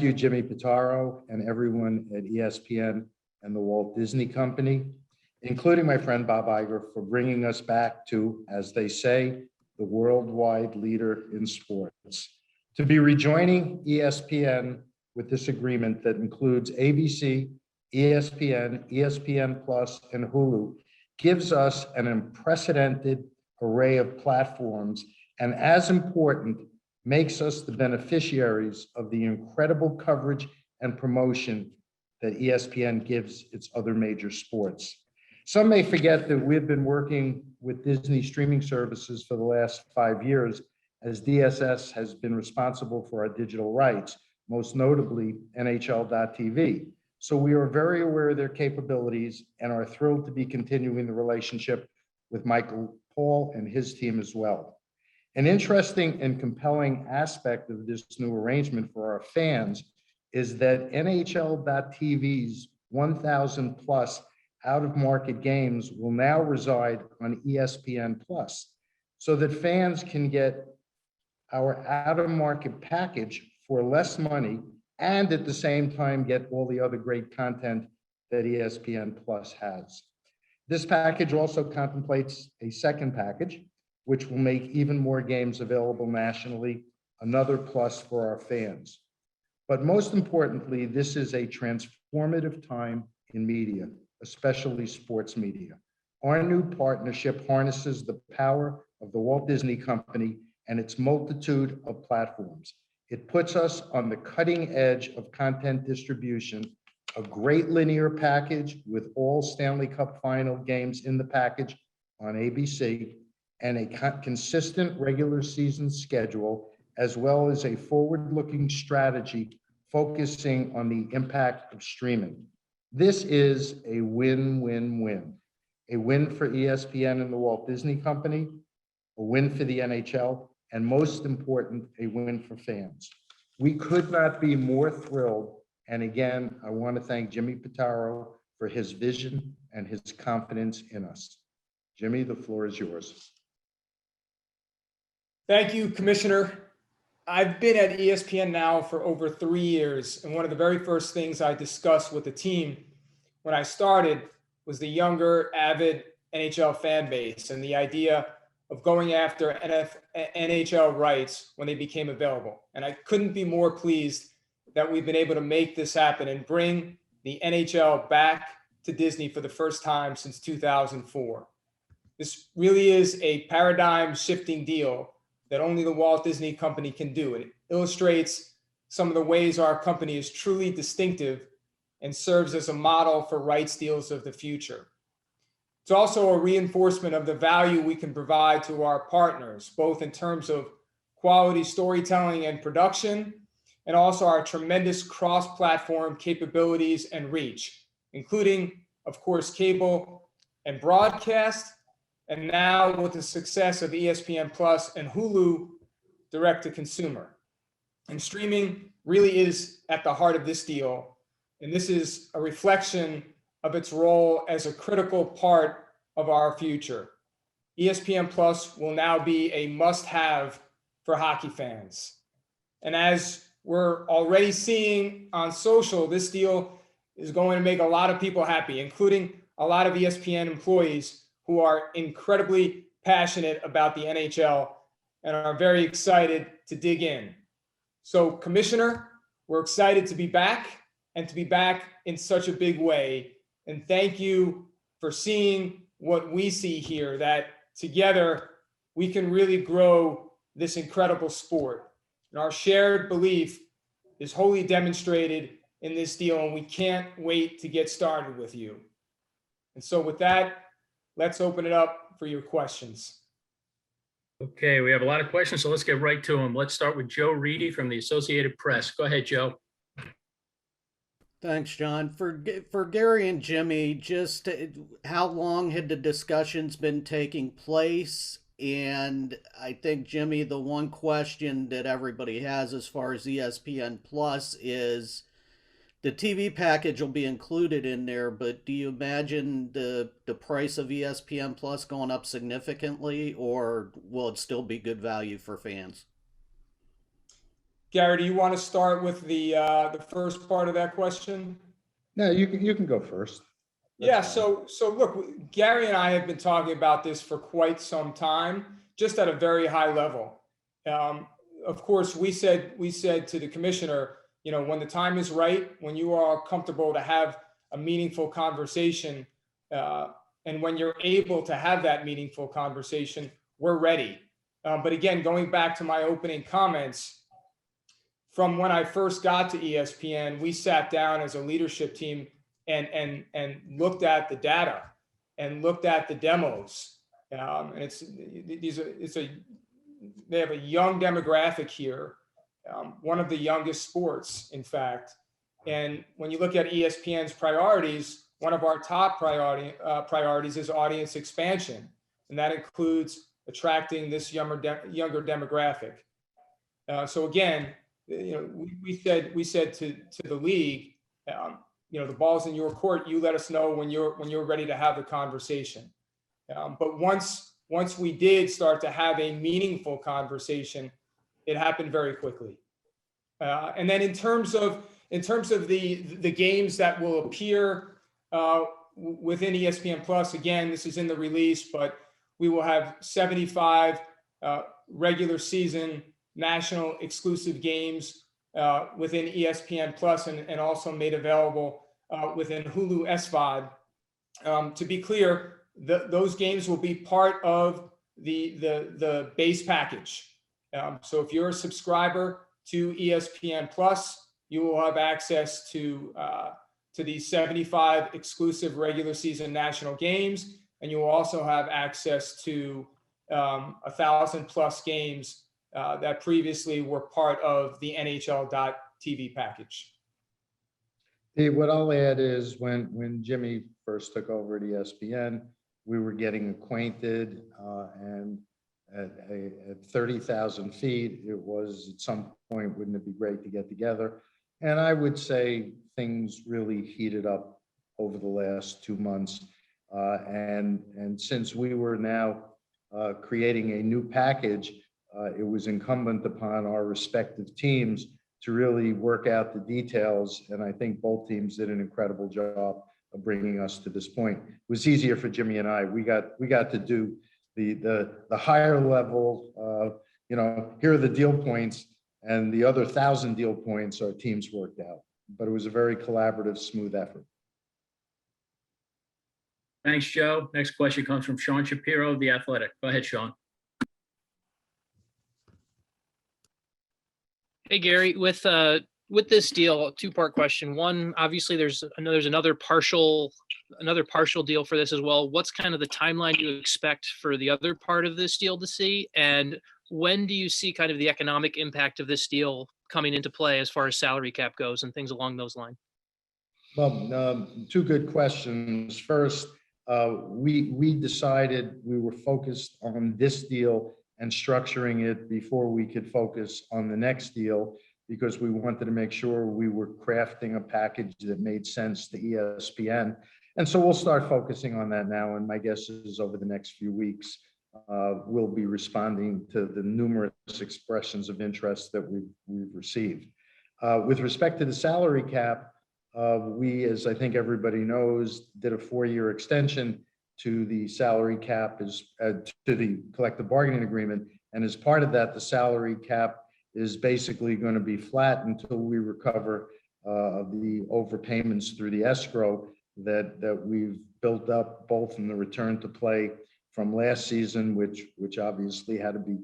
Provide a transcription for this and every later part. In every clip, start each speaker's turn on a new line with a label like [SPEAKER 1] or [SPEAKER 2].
[SPEAKER 1] you, Jimmy Pitaro, and everyone at ESPN and the Walt Disney Company, including my friend Bob Iger, for bringing us back to, as they say, the worldwide leader in sports. To be rejoining ESPN with this agreement that includes ABC, ESPN, ESPN Plus, and Hulu gives us an unprecedented array of platforms, and as important, makes us the beneficiaries of the incredible coverage and promotion that ESPN gives its other major sports. Some may forget that we've been working with Disney streaming services for the last 5 years, as DSS has been responsible for our digital rights, most notably NHL.tv. So we are very aware of their capabilities and are thrilled to be continuing the relationship with Michael Paul and his team as well. An interesting and compelling aspect of this new arrangement for our fans is that NHL.tv's 1,000 plus out-of-market games will now reside on ESPN Plus, so that fans can get our out-of-market package for less money and at the same time get all the other great content that ESPN Plus has. This package also contemplates a second package, which will make even more games available nationally, another plus for our fans. But most importantly, this is a transformative time in media, especially sports media. Our new partnership harnesses the power of the Walt Disney Company and its multitude of platforms. It puts us on the cutting edge of content distribution, a great linear package with all Stanley Cup final games in the package on ABC, and a consistent regular season schedule, as well as a forward-looking strategy focusing on the impact of streaming. This is a win-win-win. A win for ESPN and the Walt Disney Company, a win for the NHL, and most important, a win for fans. We could not be more thrilled. And again, I want to thank Jimmy Pitaro for his vision and his confidence in us. Jimmy, the floor is yours.
[SPEAKER 2] Thank you, Commissioner. I've been at ESPN now for over 3 years, and one of the very first things I discussed with the team when I started was the younger, avid NHL fan base and the idea of going after NHL rights when they became available. And I couldn't be more pleased that we've been able to make this happen and bring the NHL back to Disney for the first time since 2004. This really is a paradigm shifting deal that only the Walt Disney Company can do. It illustrates some of the ways our company is truly distinctive and serves as a model for rights deals of the future. It's also a reinforcement of the value we can provide to our partners, both in terms of quality storytelling and production, and also our tremendous cross-platform capabilities and reach, including, of course, cable and broadcast, and now with the success of ESPN Plus and Hulu direct to consumer. And streaming really is at the heart of this deal. And this is a reflection of its role as a critical part of our future. ESPN Plus will now be a must-have for hockey fans. And as we're already seeing on social, this deal is going to make a lot of people happy, including a lot of ESPN employees who are incredibly passionate about the NHL and are very excited to dig in. So, Commissioner, we're excited to be back and to be back in such a big way. And thank you for seeing what we see here, that together we can really grow this incredible sport. And our shared belief is wholly demonstrated in this deal, and we can't wait to get started with you. And so with that, let's open it up for your questions.
[SPEAKER 3] Okay, we have a lot of questions, so let's get right to them. Let's start with Joe Reedy from the Associated Press. Go ahead, Joe.
[SPEAKER 4] Thanks, John. For Gary and Jimmy, just how long had the discussions been taking place? And I think, Jimmy, the one question that everybody has as far as ESPN Plus is the TV package will be included in there, but do you imagine the price of ESPN Plus going up significantly, or will it still be good value for fans?
[SPEAKER 2] Gary, do you want to start with the first part of that question?
[SPEAKER 1] No, you can go first. That's
[SPEAKER 2] Yeah,
[SPEAKER 1] fine.
[SPEAKER 2] so look, Gary and I have been talking about this for quite some time, just at a very high level. Um, of course, we said to the commissioner, when the time is right, when you are comfortable to have a meaningful conversation, and when you're able to have that meaningful conversation, we're ready. But again, going back to my opening comments, from when I first got to ESPN, we sat down as a leadership team and looked at the data and looked at the demos. And they have a young demographic here, one of the youngest sports, in fact. And when you look at ESPN's priorities, one of our top priorities is audience expansion, and that includes attracting this younger demographic. So again, we said to the league, the ball's in your court. You let us know when you're ready to have the conversation. But once we did start to have a meaningful conversation, it happened very quickly. And then in terms of the games that will appear within ESPN Plus, again, this is in the release, but we will have 75 regular season national exclusive games within ESPN Plus and also made available within Hulu SVOD. To be clear, those games will be part of the base package. So if you're a subscriber to ESPN Plus, you will have access to these 75 exclusive regular season national games, and you will also have access to 1,000+ games that previously were part of the NHL.TV package.
[SPEAKER 1] What I'll add is when Jimmy first took over at ESPN, we were getting acquainted, and at 30,000 feet, it was at some point, wouldn't it be great to get together? And I would say things really heated up over the last 2 months. And since we were now creating a new package, it was incumbent upon our respective teams to really work out the details. And I think both teams did an incredible job of bringing us to this point. It was easier for Jimmy and I. We got to do the higher level, here are the deal points, and the other 1,000 deal points our teams worked out. But it was a very collaborative, smooth effort.
[SPEAKER 3] Thanks, Joe. Next question comes from Sean Shapiro of The Athletic. Go ahead, Sean.
[SPEAKER 5] Hey, Gary, with this deal, two-part question. One, obviously there's another partial deal for this as well. What's kind of the timeline you expect for the other part of this deal to see? And when do you see kind of the economic impact of this deal coming into play as far as salary cap goes and things along those lines?
[SPEAKER 1] Well, two good questions. First, we decided we were focused on this deal and structuring it before we could focus on the next deal, because we wanted to make sure we were crafting a package that made sense to ESPN. And so we'll start focusing on that now. And my guess is over the next few weeks, we'll be responding to the numerous expressions of interest that we've received. With respect to the salary cap, we, as I think everybody knows, did a 4-year extension to the salary cap, to the collective bargaining agreement. And as part of that, the salary cap is basically going to be flat until we recover the overpayments through the escrow that we've built up, both in the return to play from last season, which obviously had to be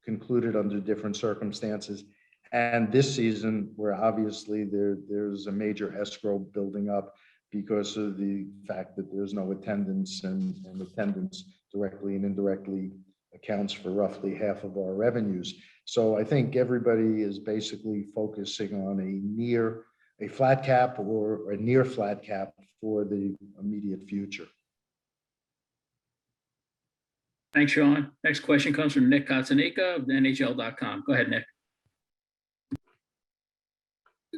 [SPEAKER 1] concluded under different circumstances, and this season, where obviously there's a major escrow building up because of the fact that there's no attendance, and attendance directly and indirectly accounts for roughly half of our revenues. So I think everybody is basically focusing on a flat cap or a near flat cap for the immediate future.
[SPEAKER 3] Thanks, Sean. Next question comes from Nick Kotzanika of NHL.com. Go ahead, Nick.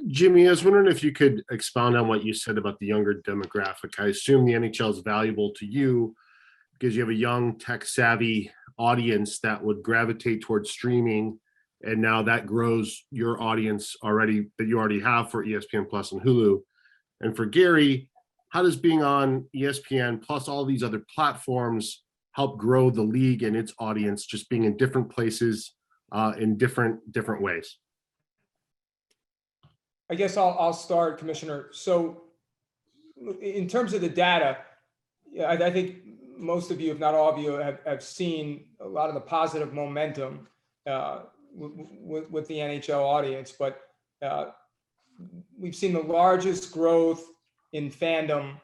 [SPEAKER 6] Jimmy, I was wondering if you could expound on what you said about the younger demographic. I assume the NHL is valuable to you because you have a young, tech-savvy audience that would gravitate towards streaming And now that grows your audience already that you already have for ESPN Plus and Hulu. And for Gary, how does being on ESPN plus all these other platforms help grow the league and its audience, just being in different places in different ways?
[SPEAKER 2] I guess I'll start, Commissioner. So in terms of the data, I think most of you, if not all of you, have seen a lot of the positive momentum with the NHL audience, but we've seen the largest growth in fandom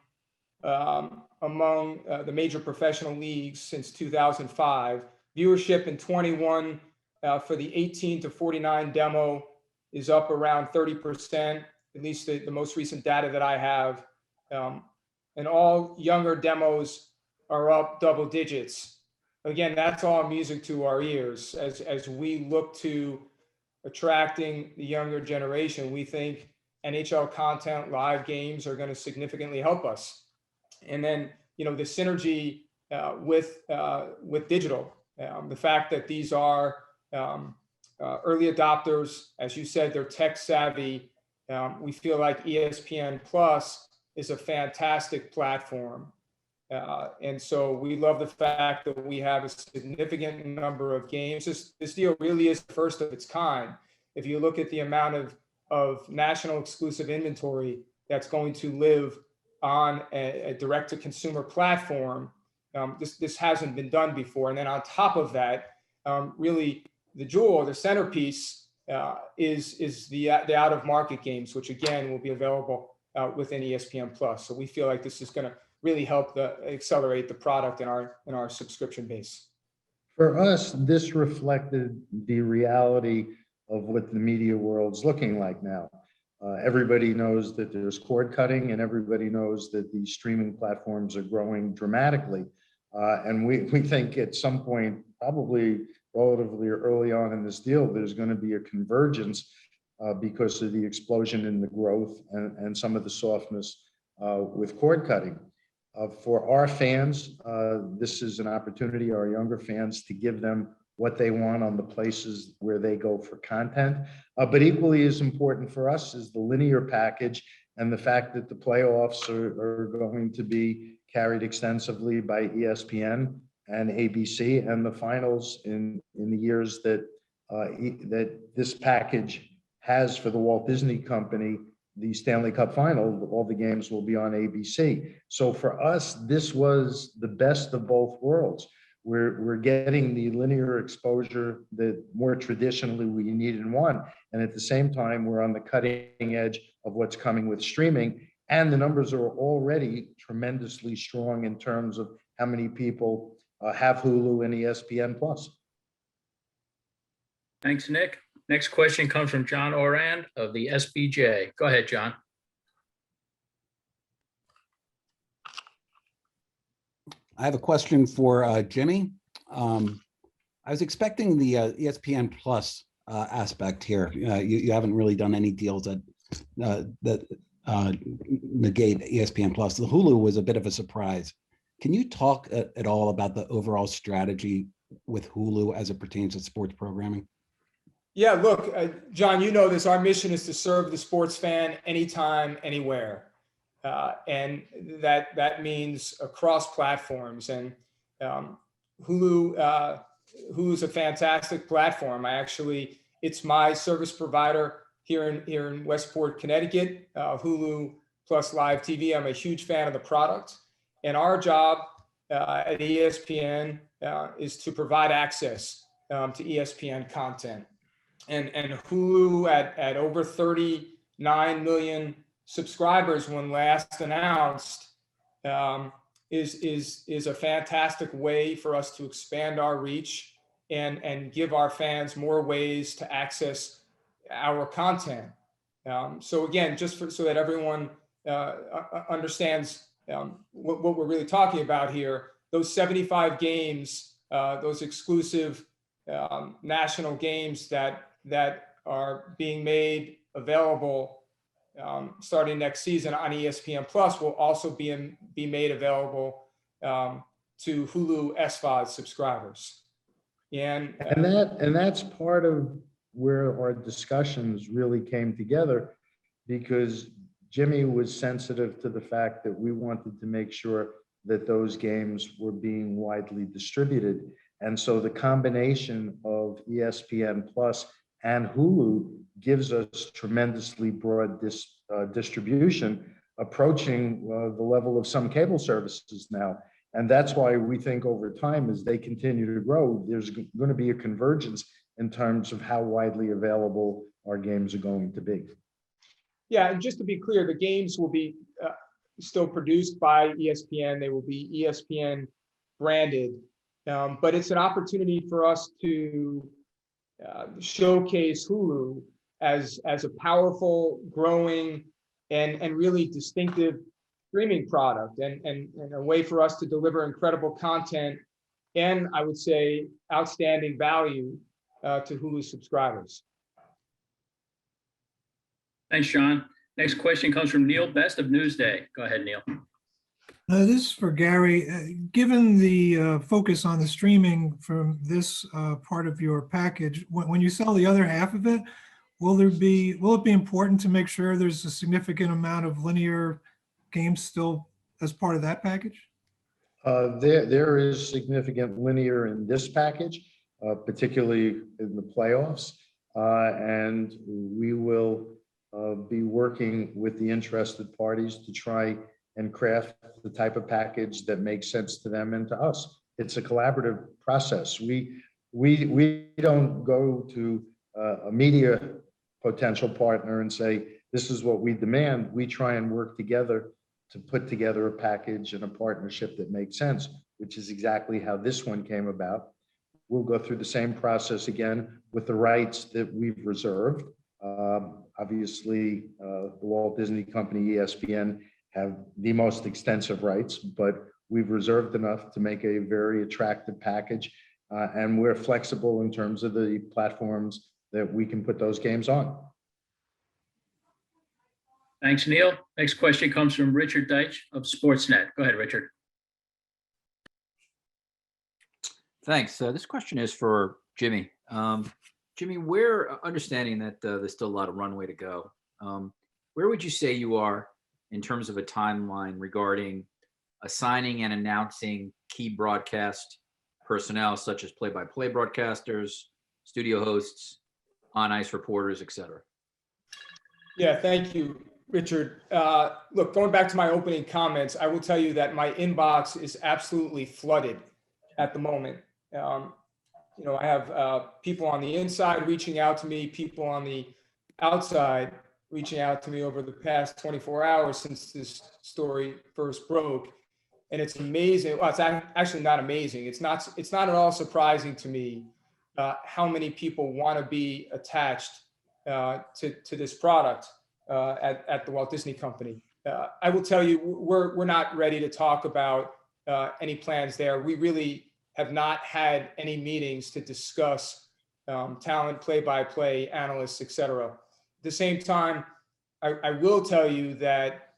[SPEAKER 2] among the major professional leagues since 2005. Viewership in 21 for the 18 to 49 demo is up around 30%, at least the most recent data that I have. And all younger demos are up double digits. Again, that's all music to our ears. As we look to attracting the younger generation, we think NHL content, live games are going to significantly help us. And then, the synergy with digital, the fact that these are early adopters, as you said, they're tech savvy. We feel like ESPN Plus is a fantastic platform. And so we love the fact that we have a significant number of games. This deal really is the first of its kind. If you look at the amount of national exclusive inventory that's going to live on a direct-to-consumer platform, this hasn't been done before. And then on top of that, really the jewel, the centerpiece is the out-of-market games, which again will be available within ESPN Plus. So we feel like this is going to really help accelerate the product in our subscription base.
[SPEAKER 1] For us, this reflected the reality of what the media world's looking like now. Everybody knows that there's cord cutting, and everybody knows that these streaming platforms are growing dramatically. And we think at some point, probably relatively early on in this deal, there's going to be a convergence because of the explosion in the growth and some of the softness with cord cutting. For our fans, this is an opportunity, our younger fans, to give them what they want on the places where they go for content. But equally as important for us is the linear package and the fact that the playoffs are going to be carried extensively by ESPN and ABC, and the finals in the years that this package has for the Walt Disney Company, the Stanley Cup final, all the games will be on ABC. So for us, this was the best of both worlds. We're getting the linear exposure that more traditionally we need and want. And at the same time, we're on the cutting edge of what's coming with streaming. And the numbers are already tremendously strong in terms of how many people have Hulu and ESPN Plus.
[SPEAKER 3] Thanks, Nick. Next question comes from John Orand of the SBJ. Go ahead, John.
[SPEAKER 7] I have a question for Jimmy. I was expecting the ESPN Plus aspect here. You haven't really done any deals that negate ESPN Plus. The Hulu was a bit of a surprise. Can you talk at all about the overall strategy with Hulu as it pertains to sports programming?
[SPEAKER 2] Yeah, look, John, you know this. Our mission is to serve the sports fan anytime, anywhere. And that means across platforms. And Hulu's a fantastic platform. It's my service provider here in Westport, Connecticut, Hulu plus live TV. I'm a huge fan of the product. And our job at ESPN is to provide access to ESPN content. And Hulu at over 39 million subscribers when last announced is a fantastic way for us to expand our reach and give our fans more ways to access our content. So again, so that everyone understands what we're really talking about here, those 75 games, those exclusive national games that are being made available starting next season on ESPN Plus will also be made available to Hulu SVOD subscribers. And
[SPEAKER 1] that's part of where our discussions really came together, because Jimmy was sensitive to the fact that we wanted to make sure that those games were being widely distributed. And so the combination of ESPN Plus and Hulu gives us tremendously broad distribution, approaching the level of some cable services now. And that's why we think over time, as they continue to grow, there's going to be a convergence in terms of how widely available our games are going to be.
[SPEAKER 2] Yeah, and just to be clear, the games will be still produced by ESPN. They will be ESPN branded, but it's an opportunity for us to showcase Hulu as a powerful, growing, and really distinctive streaming product, and a way for us to deliver incredible content and, I would say, outstanding value to Hulu subscribers.
[SPEAKER 3] Thanks, John. Next question comes from Neil Best of Newsday. Go ahead, Neil.
[SPEAKER 8] This is for Gary. Given the focus on the streaming from this part of your package, when you sell the other half of it, will it be important to make sure there's a significant amount of linear games still as part of that package?
[SPEAKER 1] There is significant linear in this package, particularly in the playoffs, and we will be working with the interested parties to try and craft the type of package that makes sense to them and to us. It's a collaborative process. We don't go to a media potential partner and say, this is what we demand. We try and work together to put together a package and a partnership that makes sense, which is exactly how this one came about. We'll go through the same process again with the rights that we've reserved. Obviously, the Walt Disney Company, ESPN, have the most extensive rights, but we've reserved enough to make a very attractive package, and we're flexible in terms of the platforms that we can put those games on.
[SPEAKER 3] Thanks, Neil. Next question comes from Richard Deitch of Sportsnet. Go ahead, Richard.
[SPEAKER 9] Thanks. This question is for Jimmy. Jimmy, where, understanding that there's still a lot of runway to go, where would you say you are in terms of a timeline regarding assigning and announcing key broadcast personnel, such as play-by-play broadcasters, studio hosts, on-ice reporters, et cetera?
[SPEAKER 2] Yeah, thank you, Richard. Look, going back to my opening comments, I will tell you that my inbox is absolutely flooded at the moment. I have people on the inside reaching out to me, people on the outside reaching out to me over the past 24 hours since this story first broke. And it's amazing. Well, it's actually not amazing. It's not at all surprising to me how many people want to be attached to this product at the Walt Disney Company. I will tell you, we're not ready to talk about any plans there. We really have not had any meetings to discuss talent, play-by-play, analysts, et cetera. At the same time, I will tell you that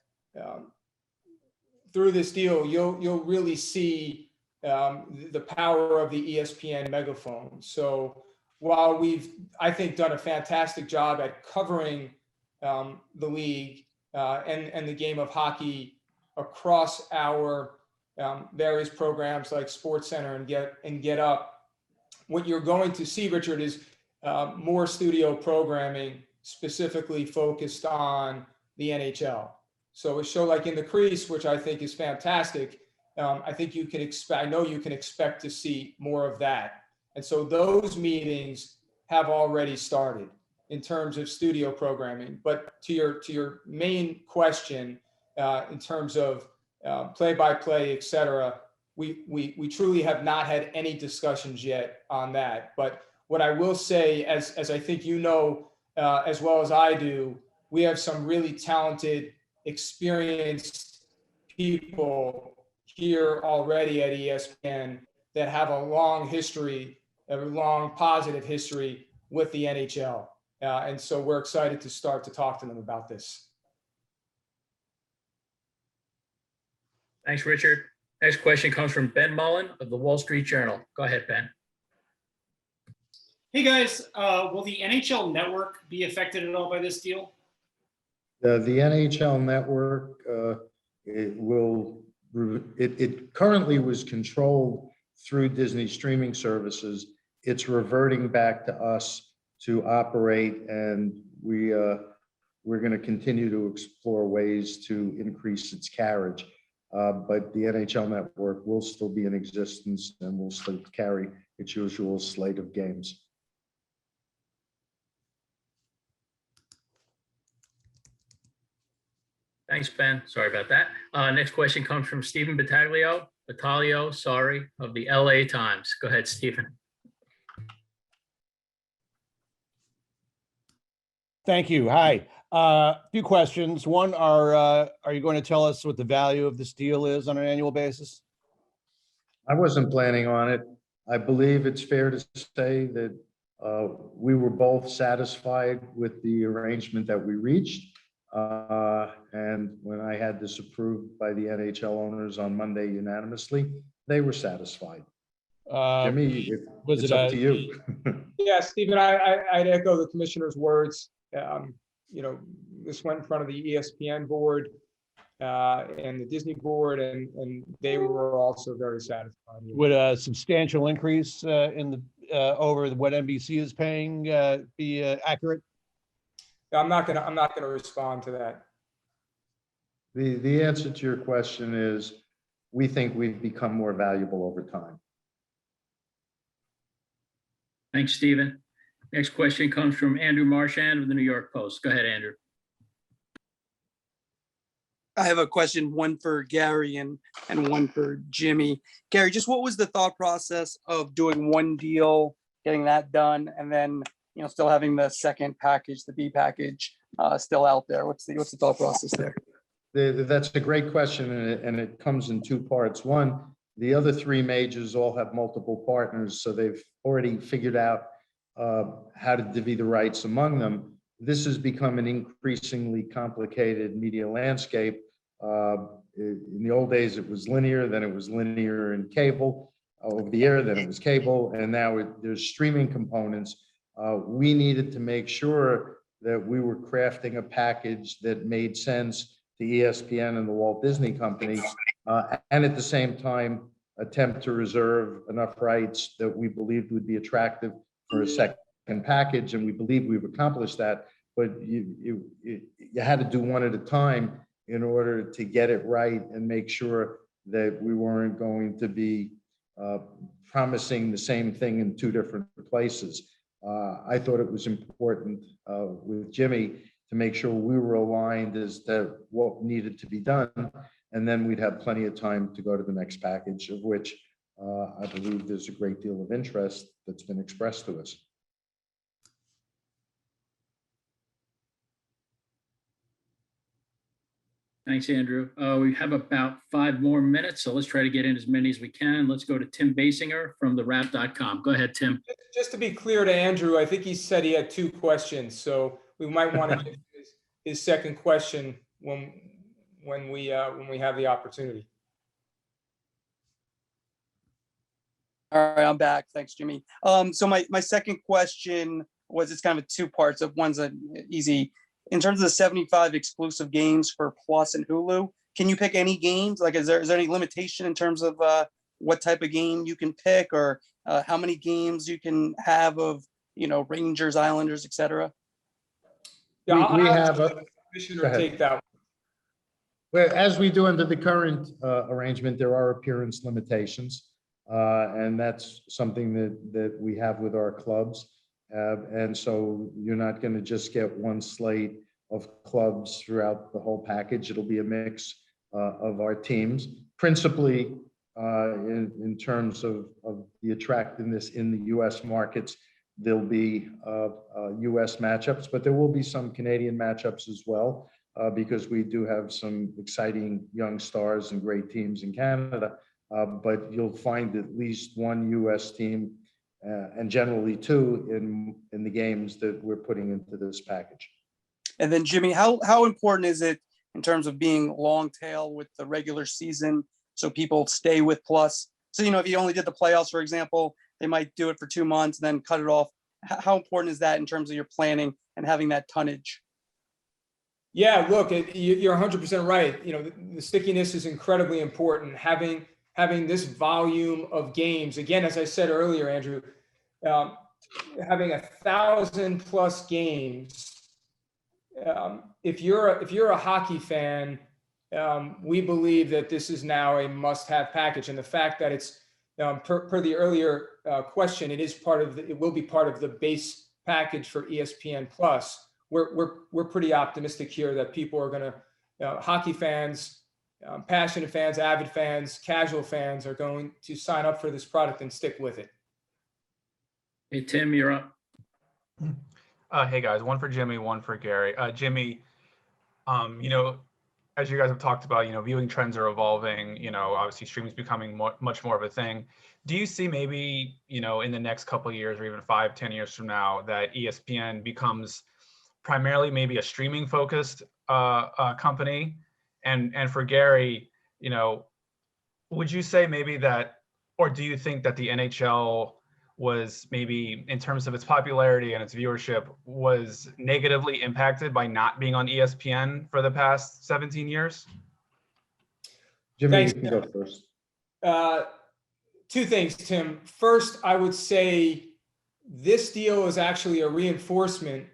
[SPEAKER 2] through this deal, you'll really see the power of the ESPN megaphone. So while we've, I think, done a fantastic job at covering the league and the game of hockey across our various programs like SportsCenter and Get Up, what you're going to see, Richard, is more studio programming specifically focused on the NHL. So a show like In the Crease, which I think is fantastic, I think you can expect, I know you can expect to see more of that. And so those meetings have already started in terms of studio programming. But to your main question, in terms of play-by-play, et cetera, we truly have not had any discussions yet on that. But what I will say, as I think you know as well as I do, we have some really talented, experienced people here already at ESPN that have a long history, a long positive history with the NHL. And so we're excited to start to talk to them about this.
[SPEAKER 3] Thanks, Richard. Next question comes from Ben Mullen of the Wall Street Journal. Go ahead, Ben.
[SPEAKER 10] Hey guys, will the NHL network be affected at all by this deal?
[SPEAKER 1] The NHL network, it currently was controlled through Disney streaming services. It's reverting back to us to operate, and we're going to continue to explore ways to increase its carriage. But the NHL network will still be in existence and will still carry its usual slate of games.
[SPEAKER 3] Thanks, Ben. Sorry about that. Next question comes from Stephen Battaglio, sorry, of the LA Times. Go ahead, Stephen.
[SPEAKER 11] Thank you. Hi. A few questions. One, are you going to tell us what the value of this deal is on an annual basis?
[SPEAKER 1] I wasn't planning on it. I believe it's fair to say that we were both satisfied with the arrangement that we reached. And when I had this approved by the NHL owners on Monday unanimously, they were satisfied. Jimmy, it's up to you.
[SPEAKER 2] Yeah, Stephen, I'd echo the commissioner's words. This went in front of the ESPN board and the Disney board, and they were also very satisfied.
[SPEAKER 11] Would a substantial increase in the over what NBC is paying be accurate?
[SPEAKER 2] I'm not gonna respond to that.
[SPEAKER 1] The answer to your question is, we think we've become more valuable over time.
[SPEAKER 3] Thanks, Stephen. Next question comes from Andrew Marchand of the New York Post. Go ahead, Andrew.
[SPEAKER 12] I have a question, one for Gary and one for Jimmy. Gary, just what was the thought process of doing one deal, getting that done, and then still having the second package, the B package, still out there? What's the thought process there?
[SPEAKER 1] That's a great question, and it comes in two parts. One, the other three majors all have multiple partners, so they've already figured out how to divvy the rights among them. This has become an increasingly complicated media landscape. In the old days, it was linear, then it was linear and cable over the air, then it was cable, and now there's streaming components. We needed to make sure that we were crafting a package that made sense to ESPN and the Walt Disney Company, and at the same time, attempt to reserve enough rights that we believed would be attractive for a second package, and we believe we've accomplished that. But you had to do one at a time in order to get it right and make sure that we weren't going to be promising the same thing in two different places. I thought it was important with Jimmy to make sure we were aligned as to what needed to be done, and then we'd have plenty of time to go to the next package, of which I believe there's a great deal of interest that's been expressed to us.
[SPEAKER 3] Thanks, Andrew. We have about 5 more minutes, so let's try to get in as many as we can. Let's go to Tim Basinger from thewrap.com. Go ahead, Tim.
[SPEAKER 2] Just to be clear to Andrew, I think he said he had 2 questions, so we might want to get his second question when we have the opportunity.
[SPEAKER 12] All right, I'm back. Thanks, Jimmy. So my second question was, it's kind of 2 parts. One's an easy. In terms of the 75 exclusive games for Plus and Hulu, can you pick any games? Like, is there any limitation in terms of what type of game you can pick, or how many games you can have of Rangers, Islanders, etc.?
[SPEAKER 2] Yeah,
[SPEAKER 1] we have a
[SPEAKER 2] commissioner take that one.
[SPEAKER 1] Well, as we do under the current arrangement, there are appearance limitations, and that's something that we have with our clubs. And so you're not going to just get one slate of clubs throughout the whole package. It'll be a mix of our teams, principally in terms of the attractiveness in the U.S. markets. There'll be U.S. matchups, but there will be some Canadian matchups as well, because we do have some exciting young stars and great teams in Canada. But you'll find at least one U.S. team, and generally 2 in the games that we're putting into this package.
[SPEAKER 12] And then, Jimmy, how important is it in terms of being long tail with the regular season, so people stay with Plus? So if you only did the playoffs, for example, they might do it for 2 months and then cut it off How important is that in terms of your planning and having that tonnage?
[SPEAKER 2] Yeah, look, you're 100% right. You know, the stickiness is incredibly important. Having this volume of games, again, as I said earlier, Andrew, having 1,000+ games. If you're a hockey fan, we believe that this is now a must-have package, and the fact that it's per the earlier question, it will be part of the base package for ESPN Plus. We're pretty optimistic here that people are going to, hockey fans, passionate fans, avid fans, casual fans are going to sign up for this product and stick with it.
[SPEAKER 3] Hey, Tim, you're up.
[SPEAKER 13] Hey guys, one for Jimmy, one for Gary. Jimmy, you know, as you guys have talked about, you know, viewing trends are evolving, you know, obviously streaming is becoming much more of a thing. Do you see maybe, you know, in the next couple of years or even 5-10 years from now that ESPN becomes primarily maybe a streaming focused company? And for Gary, you know, would you say maybe that, or do you think that the NHL was maybe, in terms of its popularity and its viewership, was negatively impacted by not being on ESPN for the past 17 years?
[SPEAKER 1] Jimmy,
[SPEAKER 2] Thanks,
[SPEAKER 1] you can go first.
[SPEAKER 2] Two things, Tim. First, I would say this deal is actually a reinforcement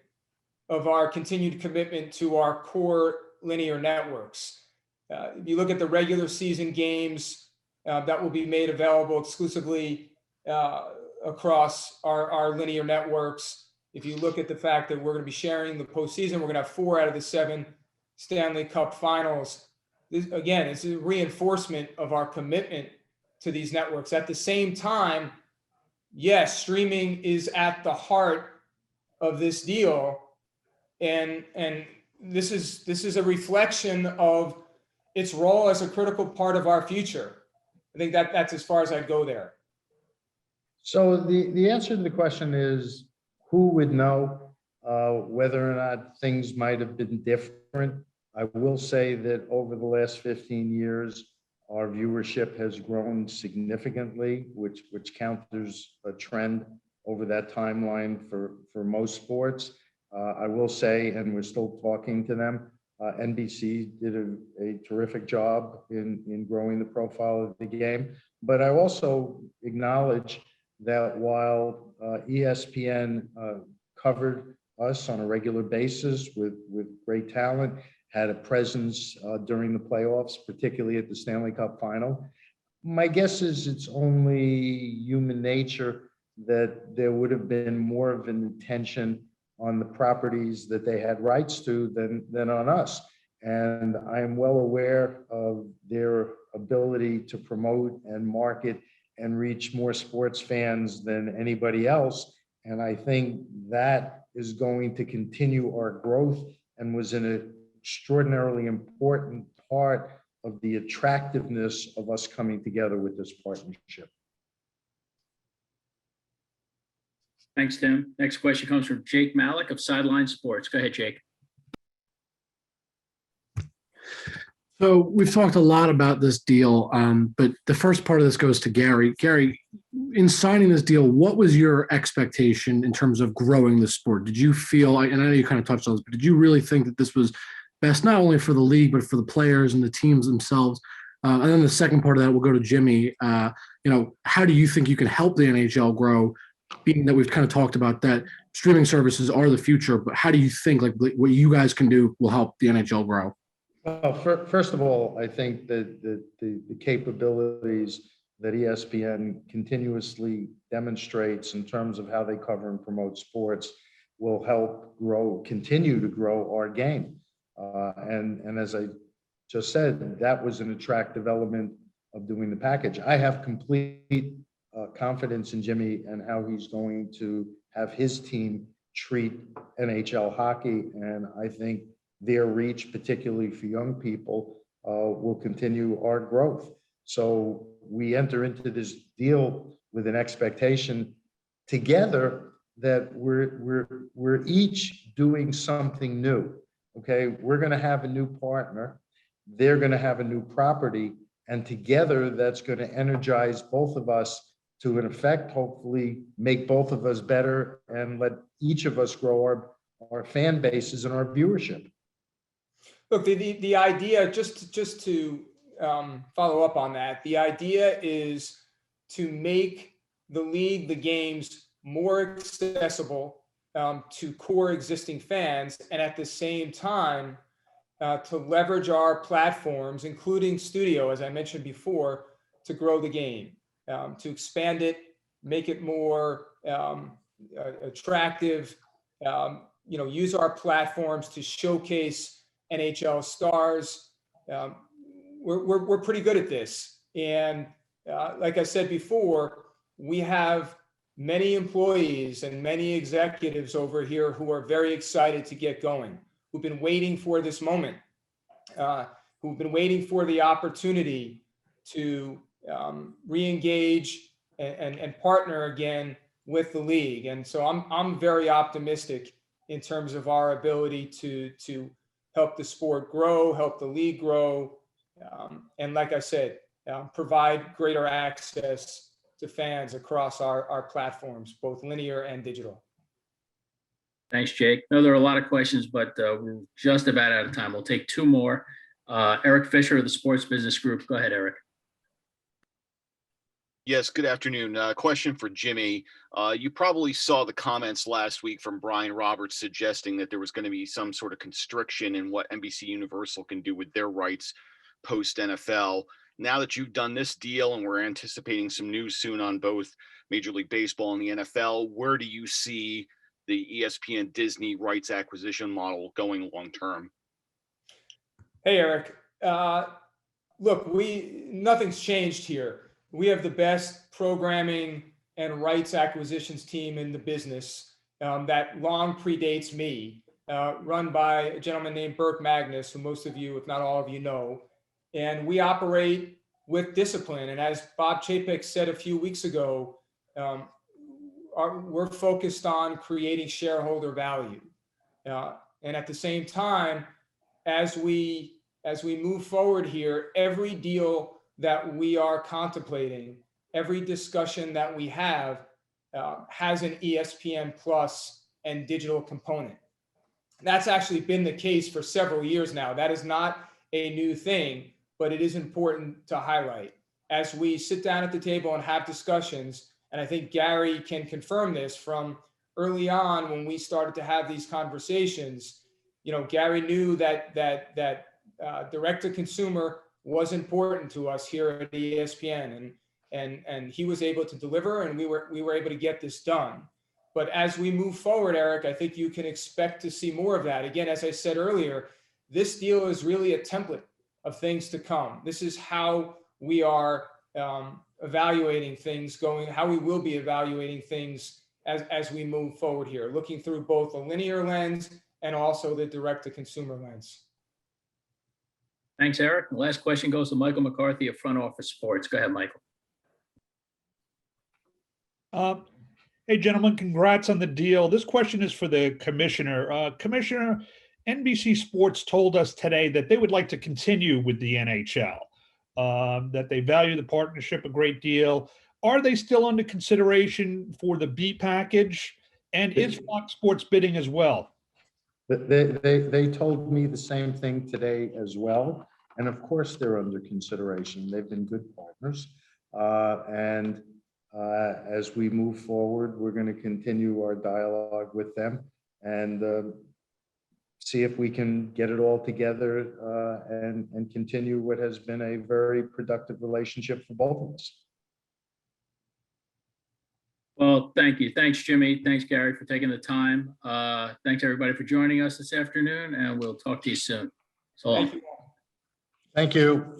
[SPEAKER 2] of our continued commitment to our core linear networks. If you look at the regular season games that will be made available exclusively across our linear networks, if you look at the fact that we're going to be sharing the postseason, we're going to have 4 out of the 7 Stanley Cup finals. This, again, it's a reinforcement of our commitment to these networks. At the same time, yes, streaming is at the heart of this deal, and this is a reflection of its role as a critical part of our future. I think that's as far as I'd go there.
[SPEAKER 1] So the answer to the question is, who would know whether or not things might have been different? I will say that over the last 15 years, our viewership has grown significantly, which counters a trend over that timeline for most sports. I will say, and we're still talking to them, NBC did a terrific job in growing the profile of the game. But I also acknowledge that while ESPN covered us on a regular basis with great talent, had a presence during the playoffs, particularly at the Stanley Cup final, my guess is it's only human nature that there would have been more of an attention on the properties that they had rights to than on us. And I am well aware of their ability to promote and market and reach more sports fans than anybody else. And I think that is going to continue our growth and was an extraordinarily important part of the attractiveness of us coming together with this partnership.
[SPEAKER 3] Thanks, Tim. Next question comes from Jake Malik of Sideline Sports. Go ahead, Jake.
[SPEAKER 14] So we've talked a lot about this deal, but the first part of this goes to Gary. Gary, in signing this deal, what was your expectation in terms of growing the sport? Did you feel, and I know you kind of touched on this, but did you really think that this was best not only for the league, but for the players and the teams themselves? And then the second part of that will go to Jimmy. You know, how do you think you can help the NHL grow, being that we've kind of talked about that streaming services are the future, but how do you think like what you guys can do will help the NHL grow?
[SPEAKER 1] Well, first of all, I think that the capabilities that ESPN continuously demonstrates in terms of how they cover and promote sports will help continue to grow our game. And as I just said, that was an attractive element of doing the package. I have complete confidence in Jimmy and how he's going to have his team treat NHL hockey. And I think their reach, particularly for young people, will continue our growth. So we enter into this deal with an expectation together that we're each doing something new. Okay, we're going to have a new partner. They're going to have a new property, and together that's going to energize both of us to, in effect, hopefully make both of us better and let each of us grow our fan bases and our viewership.
[SPEAKER 2] Look, the idea, just to follow up on that, the idea is to make the league, the games more accessible to core existing fans, and at the same time to leverage our platforms, including studio, as I mentioned before, to grow the game, to expand it, make it more attractive, use our platforms to showcase NHL stars. We're pretty good at this. And like I said before, we have many employees and many executives over here who are very excited to get going, who've been waiting for this moment, who've been waiting for the opportunity to re-engage and partner again with the league. And so I'm very optimistic in terms of our ability to help the sport grow, help the league grow, and like I said, provide greater access to fans across our platforms, both linear and digital.
[SPEAKER 3] Thanks, Jake. No, there are a lot of questions, but we're just about out of time. We'll take two more. Eric Fisher of the Sports Business Group. Go ahead, Eric.
[SPEAKER 15] Yes, good afternoon. Question for Jimmy. You probably saw the comments last week from Brian Roberts suggesting that there was going to be some sort of constriction in what NBC Universal can do with their rights post NFL. Now that you've done this deal and we're anticipating some news soon on both Major League Baseball and the NFL, where do you see the ESPN Disney rights acquisition model going long term?
[SPEAKER 2] Hey, Eric. Look, nothing's changed here. We have the best programming and rights acquisitions team in the business that long predates me, run by a gentleman named Burke Magnus, who most of you, if not all of you, know. And we operate with discipline. And as Bob Chapek said a few weeks ago, we're focused on creating shareholder value. And at the same time, as we move forward here, every deal that we are contemplating, every discussion that we have has an ESPN Plus and digital component. That's actually been the case for several years now. That is not a new thing, but it is important to highlight. As we sit down at the table and have discussions, and I think Gary can confirm this from early on when we started to have these conversations, Gary knew that direct to consumer was important to us here at ESPN, and he was able to deliver, and we were able to get this done. But as we move forward, Eric, I think you can expect to see more of that. Again, as I said earlier, this deal is really a template of things to come. This is how we are evaluating things how we will be evaluating things as we move forward here, looking through both the linear lens and also the direct to consumer lens.
[SPEAKER 3] Thanks, Eric. The last question goes to Michael McCarthy of Front Office Sports. Go ahead, Michael.
[SPEAKER 16] Hey, gentlemen, congrats on the deal. This question is for the commissioner. Commissioner, NBC Sports told us today that they would like to continue with the NHL, that they value the partnership a great deal. Are they still under consideration for the B package? And is Fox Sports bidding as well?
[SPEAKER 1] They told me the same thing today as well. And of course, they're under consideration. They've been good partners. As we move forward, we're going to continue our dialogue with them and see if we can get it all together and continue what has been a very productive relationship for both of us.
[SPEAKER 3] Well, thank you. Thanks, Jimmy. Thanks, Gary, for taking the time. Thanks, everybody, for joining us this afternoon, and we'll talk to you soon. So long.
[SPEAKER 1] Thank you.